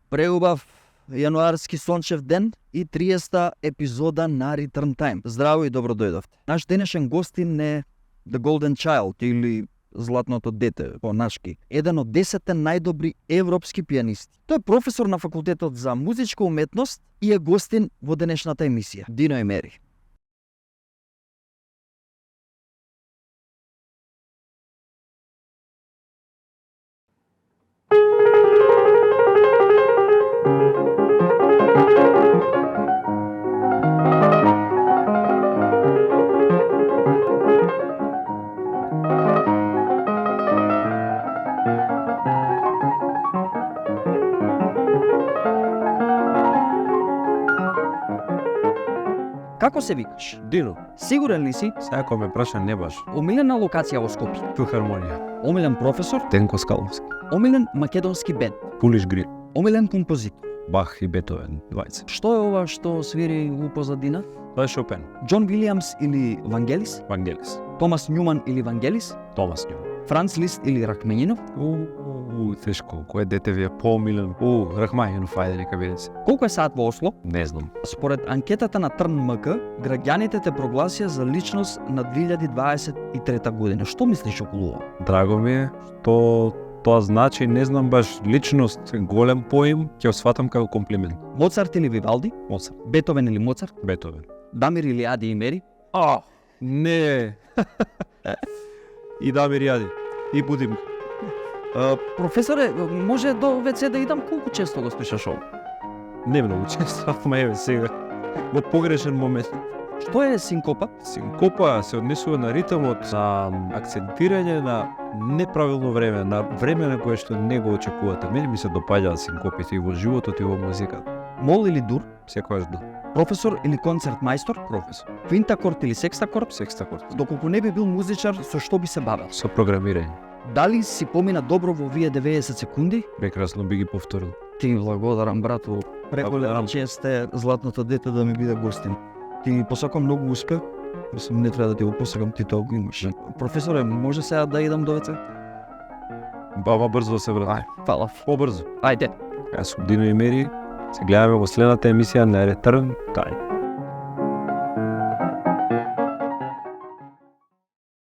Преубав јануарски сончев ден и 30-та епизода на Return Time. Здраво и добро дојдовте. Наш денешен гостин е The Golden Child или Златното дете по нашки. Еден од 10 најдобри европски пијанисти. Тој е професор на факултетот за музичка уметност и е гостин во денешната емисија. Дино Емери. Како се викаш? Дино, Сигурен ли си? сега кога ме праша не баш. Омилена локација во Скопје. Филхармонија. Омилен професор. Денко Скаловски. Омилен македонски бенд. Пулиш Грил. Омилен композитор. Бах и Бетовен, двајца. Што е ова што свири у позадина? Тоа е Шопен. Џон Вилијамс или Вангелис? Вангелис. Томас Њуман или Вангелис? Томас Њум. Франц Лист или Рахменинов? Тешко. Кој дете ви е поомилен? Рахмајинов, ајде нека биде се. Колку е саат во Осло? Не знам. Според анкетата на Трн МК, граѓаните те прогласија за личност на 2023 година. Што мислиш околу ова? Драго ми е што тоа значи, не знам баш личност, голем поим, ќе го сватам како комплимент. Моцарт или Вивалди? Моцарт. Бетовен или Моцарт? Бетовен. Дамир или Ади Имери? Не. И Дамир Јади. И Будим. Професоре, може до ВЦ да идам, колку често го слушаш ова? Не многу често, ама еве сега. Во погрешен момент. Што е синкопа? Синкопа се однесува на ритмот, на акцентирање на неправилно време, на време на кое што не го очекувате. Мене ми се допаѓаат синкопите и во животот и во музиката. Мол или дур? Секогаш дур. Професор или концерт мајстор? Професор. Квинтакорд или секстакорд? Секстакорд. Доколку не би бил музичар, со што би се бавел? Со програмирање. Дали си помина добро во овие 90 секунди? Прекрасно би ги повторил. Ти благодарам, брату. Преголем Благодарам. чест е Златното дете да ми биде гостин. Ти ми посакам многу успех. Мислам, не треба да ти го посакам, ти тоа го имаш. Професоре, може сега да идам до ВЦ? Баба брзо да се врати. Фала. Побрзо. Ајде. Јас сум Дино Емери. Се гледаме во следната емисија на Return Time.